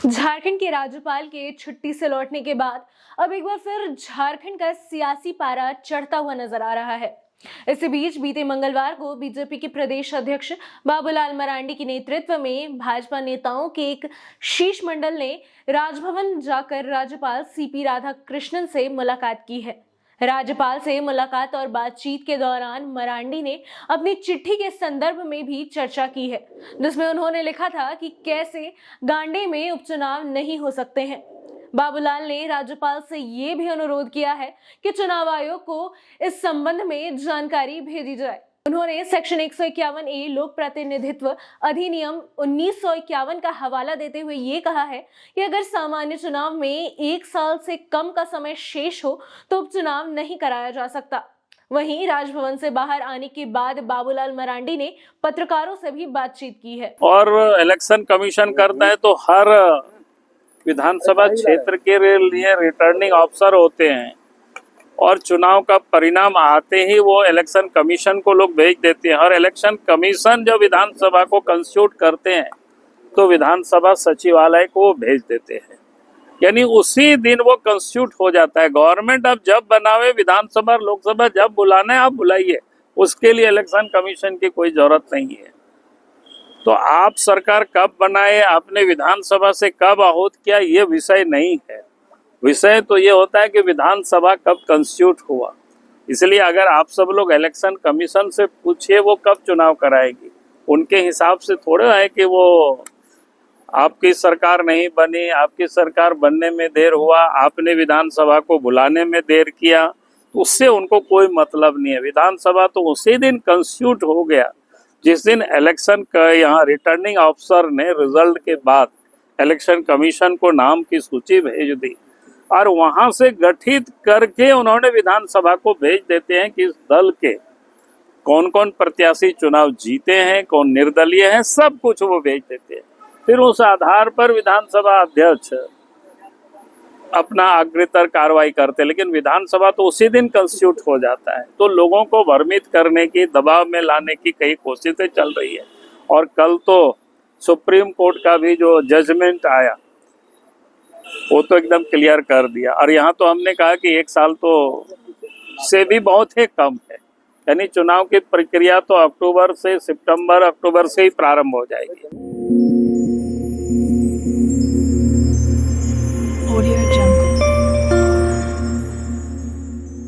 झारखंड के राज्यपाल के छुट्टी से लौटने के बाद अब एक बार फिर झारखंड का सियासी पारा चढ़ता हुआ नजर आ रहा है। इसी बीच बीते मंगलवार को बीजेपी के प्रदेश अध्यक्ष बाबूलाल मरांडी के नेतृत्व में भाजपा नेताओं के एक शीर्ष मंडल ने राजभवन जाकर राज्यपाल सीपी राधाकृष्णन से मुलाकात की है। राज्यपाल से मुलाकात और बातचीत के दौरान मरांडी ने अपनी चिट्ठी के संदर्भ में भी चर्चा की है, जिसमें उन्होंने लिखा था कि कैसे गांडे में उपचुनाव नहीं हो सकते हैं। बाबूलाल ने राज्यपाल से ये भी अनुरोध किया है कि चुनाव आयोग को इस संबंध में जानकारी भेजी जाए। उन्होंने सेक्शन 151A लोक प्रतिनिधित्व अधिनियम 1951 का हवाला देते हुए ये कहा है कि अगर सामान्य चुनाव में 1 साल से कम का समय शेष हो तो उपचुनाव नहीं कराया जा सकता। वहीं राजभवन से बाहर आने के बाद बाबूलाल मरांडी ने पत्रकारों से भी बातचीत की है। और इलेक्शन कमीशन करता है तो हर विधानसभा क्षेत्र के लिए रिटर्निंग ऑफिसर होते हैं और चुनाव का परिणाम आते ही वो इलेक्शन कमीशन को लोग भेज देते हैं और इलेक्शन कमीशन जब विधानसभा को कंस्टिट्यूट करते हैं तो विधानसभा सचिवालय को भेज देते हैं, यानी उसी दिन वो कंस्टिट्यूट हो जाता है। गवर्नमेंट अब जब बनावे, विधानसभा लोकसभा जब बुलाना है आप बुलाइए, उसके लिए इलेक्शन कमीशन की कोई जरूरत नहीं है। तो आप सरकार कब बनाए, आपने विधानसभा से कब आहूत किया, ये विषय नहीं है। विषय तो ये होता है कि विधानसभा कब कंस्टिट्यूट हुआ। इसलिए अगर आप सब लोग इलेक्शन कमीशन से पूछिए वो कब चुनाव कराएगी, उनके हिसाब से थोड़ा है कि वो आपकी सरकार नहीं बनी, आपकी सरकार बनने में देर हुआ, आपने विधानसभा को बुलाने में देर किया, तो उससे उनको कोई मतलब नहीं है। विधानसभा तो उसी दिन कंस्टिट्यूट हो गया जिस दिन इलेक्शन का यहाँ रिटर्निंग ऑफिसर ने रिजल्ट के बाद इलेक्शन कमीशन को नाम की सूची भेज दी और वहां से गठित करके उन्होंने विधानसभा को भेज देते हैं कि इस दल के कौन कौन प्रत्याशी चुनाव जीते हैं, कौन निर्दलीय हैं, सब कुछ वो भेज देते हैं। फिर उस आधार पर विधानसभा अध्यक्ष अपना अग्रतर कार्रवाई करते हैं, लेकिन विधानसभा तो उसी दिन कंस्टिट्यूट हो जाता है। तो लोगों को भ्रमित करने की, दबाव में लाने की कई कोशिशें चल रही है। और कल तो सुप्रीम कोर्ट का भी जो जजमेंट आया वो तो एकदम क्लियर कर दिया। और यहाँ तो हमने कहा कि 1 साल तो से भी बहुत ही कम है, यानी चुनाव की प्रक्रिया तो अक्टूबर से सितंबर, अक्टूबर से ही प्रारंभ हो जाएगी।